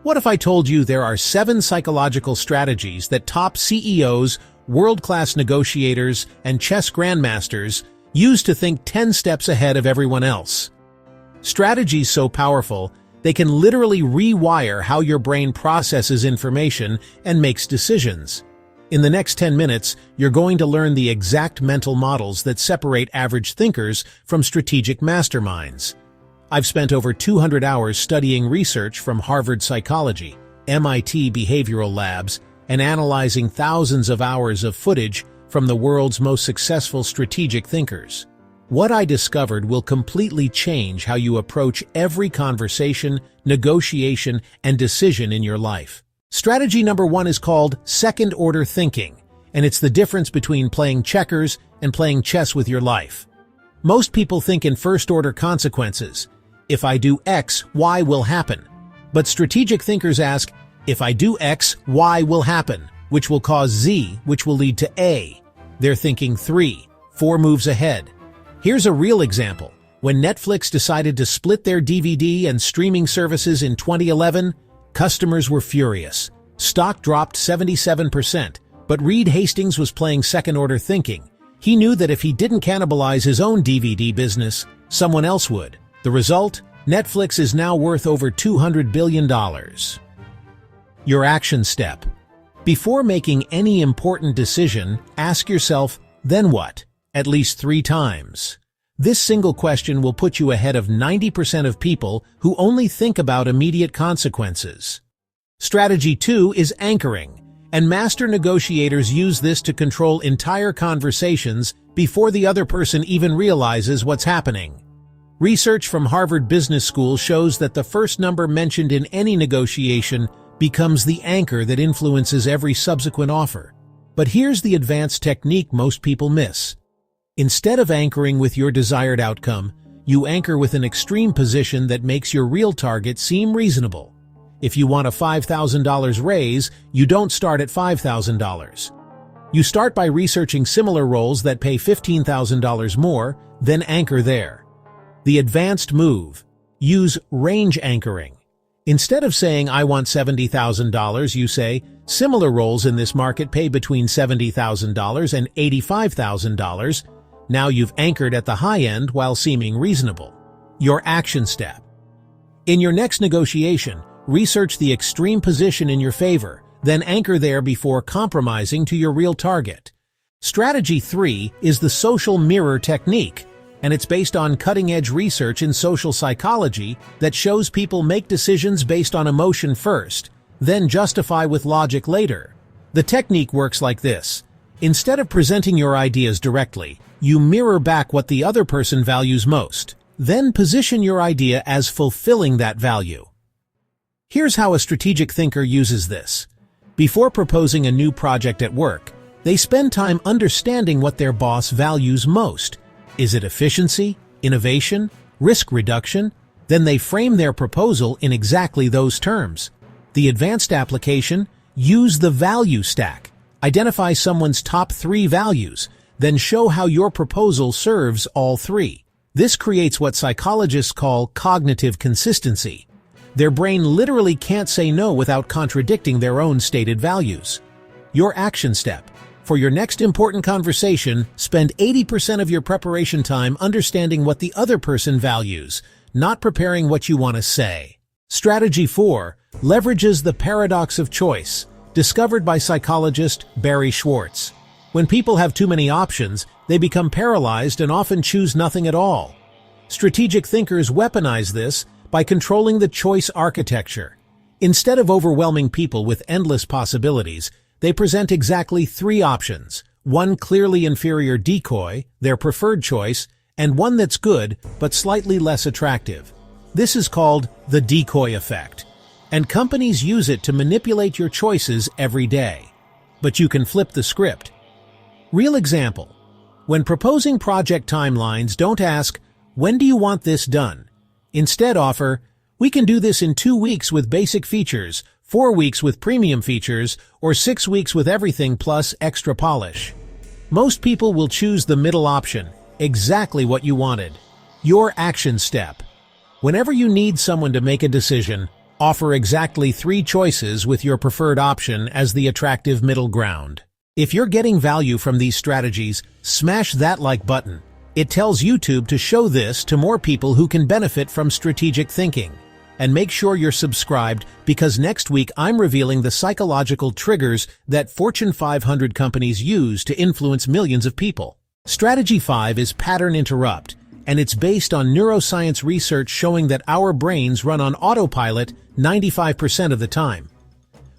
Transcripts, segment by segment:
What if I told you there are 7 psychological strategies that top CEOs, world-class negotiators, and chess grandmasters use to think 10 steps ahead of everyone else? Strategies so powerful, they can literally rewire how your brain processes information and makes decisions. In the next 10 minutes, you're going to learn the exact mental models that separate average thinkers from strategic masterminds. I've spent over 200 hours studying research from Harvard Psychology, MIT Behavioral Labs, and analyzing thousands of hours of footage from the world's most successful strategic thinkers. What I discovered will completely change how you approach every conversation, negotiation, and decision in your life. Strategy number 1 is called second-order thinking, and it's the difference between playing checkers and playing chess with your life. Most people think in first-order consequences. If I do X, Y will happen. But strategic thinkers ask, if I do X, Y will happen, which will cause Z, which will lead to A. They're thinking 3, 4 moves ahead. Here's a real example. When Netflix decided to split their DVD and streaming services in 2011, customers were furious. Stock dropped 77%, but Reed Hastings was playing second-order thinking. He knew that if he didn't cannibalize his own DVD business, someone else would. The result? Netflix is now worth over $200 billion. Your action step. Before making any important decision, ask yourself, then what? At least 3 times. This single question will put you ahead of 90% of people who only think about immediate consequences. Strategy 2 is anchoring, and master negotiators use this to control entire conversations before the other person even realizes what's happening. Research from Harvard Business School shows that the first number mentioned in any negotiation becomes the anchor that influences every subsequent offer. But here's the advanced technique most people miss. Instead of anchoring with your desired outcome, you anchor with an extreme position that makes your real target seem reasonable. If you want a $5,000 raise, you don't start at $5,000. You start by researching similar roles that pay $15,000 more, then anchor there. The advanced move. Use range anchoring. Instead of saying, I want $70,000, you say, similar roles in this market pay between $70,000 and $85,000. Now you've anchored at the high end while seeming reasonable. Your action step. In your next negotiation, research the extreme position in your favor, then anchor there before compromising to your real target. Strategy 3 is the social mirror technique, and it's based on cutting-edge research in social psychology that shows people make decisions based on emotion first, then justify with logic later. The technique works like this. Instead of presenting your ideas directly, you mirror back what the other person values most. Then position your idea as fulfilling that value. Here's how a strategic thinker uses this. Before proposing a new project at work, they spend time understanding what their boss values most. Is it efficiency, innovation, risk reduction? Then they frame their proposal in exactly those terms. The advanced application, use the value stack. Identify someone's top 3 values, then show how your proposal serves all 3. This creates what psychologists call cognitive consistency. Their brain literally can't say no without contradicting their own stated values. Your action step. For your next important conversation, spend 80% of your preparation time understanding what the other person values, not preparing what you want to say. Strategy 4 leverages the paradox of choice, discovered by psychologist Barry Schwartz. When people have too many options, they become paralyzed and often choose nothing at all. Strategic thinkers weaponize this by controlling the choice architecture. Instead of overwhelming people with endless possibilities, they present exactly 3 options, one clearly inferior decoy, their preferred choice, and one that's good but slightly less attractive. This is called the decoy effect, and companies use it to manipulate your choices every day. But you can flip the script. Real example. When proposing project timelines, don't ask, when do you want this done? Instead offer, we can do this in 2 weeks with basic features, 4 weeks with premium features, or 6 weeks with everything plus extra polish. Most people will choose the middle option, exactly what you wanted. Your action step. Whenever you need someone to make a decision, Offer exactly 3 choices with your preferred option as the attractive middle ground. If you're getting value from these strategies, smash that like button. It tells YouTube to show this to more people who can benefit from strategic thinking. And make sure you're subscribed, because next week I'm revealing the psychological triggers that Fortune 500 companies use to influence millions of people. Strategy 5 is pattern interrupt, and it's based on neuroscience research showing that our brains run on autopilot 95% of the time.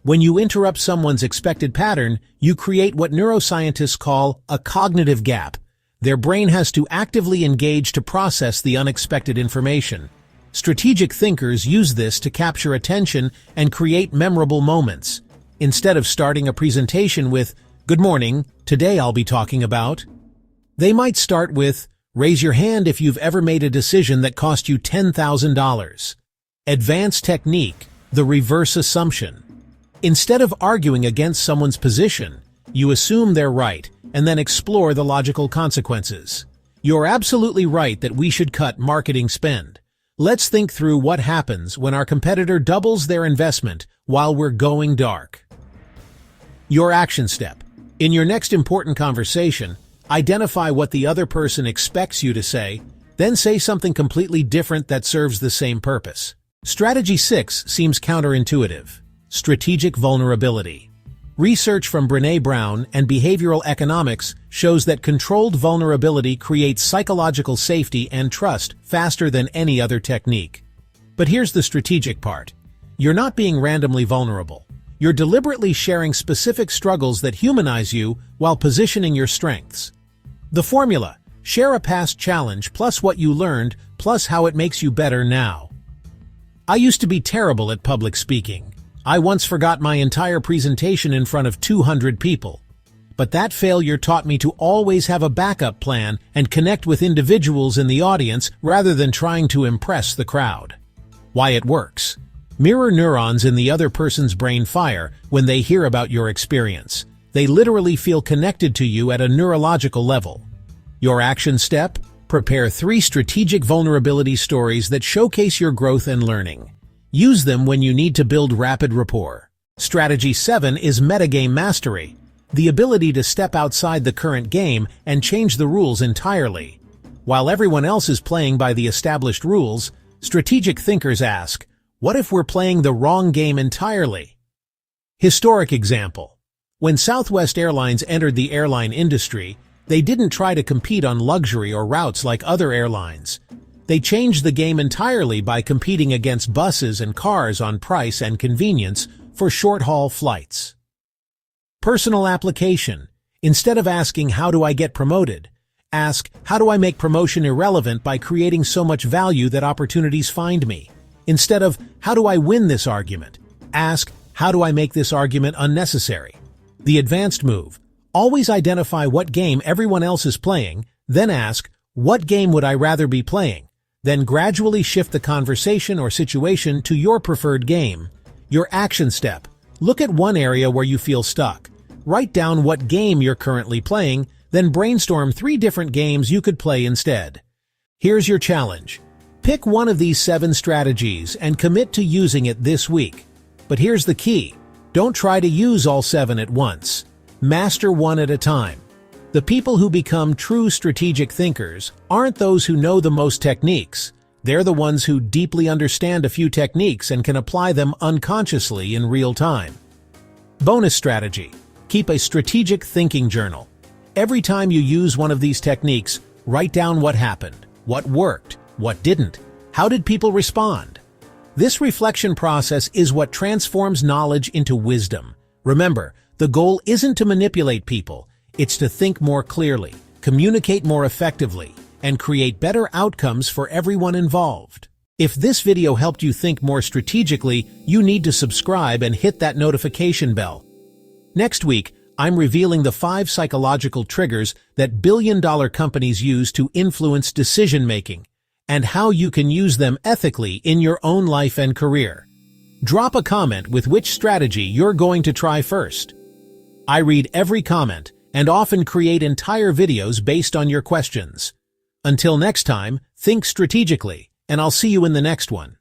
When you interrupt someone's expected pattern, you create what neuroscientists call a cognitive gap. Their brain has to actively engage to process the unexpected information. Strategic thinkers use this to capture attention and create memorable moments. Instead of starting a presentation with, "Good morning, today I'll be talking about," they might start with, "Raise your hand if you've ever made a decision that cost you $10,000. Advanced technique, the reverse assumption. Instead of arguing against someone's position, you assume they're right and then explore the logical consequences. You're absolutely right that we should cut marketing spend. Let's think through what happens when our competitor doubles their investment while we're going dark." Your action step. In your next important conversation, identify what the other person expects you to say, then say something completely different that serves the same purpose. Strategy 6 seems counterintuitive. Strategic vulnerability. Research from Brené Brown and behavioral economics shows that controlled vulnerability creates psychological safety and trust faster than any other technique. But here's the strategic part. You're not being randomly vulnerable. You're deliberately sharing specific struggles that humanize you while positioning your strengths. The formula: share a past challenge plus what you learned plus how it makes you better now. I used to be terrible at public speaking. I once forgot my entire presentation in front of 200 people. But that failure taught me to always have a backup plan and connect with individuals in the audience rather than trying to impress the crowd. Why it works. Mirror neurons in the other person's brain fire when they hear about your experience. They literally feel connected to you at a neurological level. Your action step? Prepare 3 strategic vulnerability stories that showcase your growth and learning. Use them when you need to build rapid rapport. Strategy 7 is metagame mastery, the ability to step outside the current game and change the rules entirely. While everyone else is playing by the established rules, strategic thinkers ask, what if we're playing the wrong game entirely? Historic example. When Southwest Airlines entered the airline industry, they didn't try to compete on luxury or routes like other airlines. They changed the game entirely by competing against buses and cars on price and convenience for short-haul flights. Personal application. Instead of asking, "How do I get promoted?" ask, "How do I make promotion irrelevant by creating so much value that opportunities find me?" Instead of, "How do I win this argument?" ask, "How do I make this argument unnecessary?" The advanced move. Always identify what game everyone else is playing, then ask, "What game would I rather be playing?" Then gradually shift the conversation or situation to your preferred game. Your action step. Look at one area where you feel stuck. Write down what game you're currently playing, then brainstorm 3 different games you could play instead. Here's your challenge. Pick one of these 7 strategies and commit to using it this week. But here's the key. Don't try to use all 7 at once. Master one at a time. The people who become true strategic thinkers aren't those who know the most techniques. They're the ones who deeply understand a few techniques and can apply them unconsciously in real time. Bonus strategy. Keep a strategic thinking journal. Every time you use one of these techniques, write down what happened, what worked, what didn't, how did people respond. This reflection process is what transforms knowledge into wisdom. Remember, the goal isn't to manipulate people. It's to think more clearly, communicate more effectively, and create better outcomes for everyone involved. If this video helped you think more strategically, you need to subscribe and hit that notification bell. Next week, I'm revealing the 5 psychological triggers that billion-dollar companies use to influence decision-making, and how you can use them ethically in your own life and career. Drop a comment with which strategy you're going to try first. I read every comment and often create entire videos based on your questions. Until next time, think strategically, and I'll see you in the next one.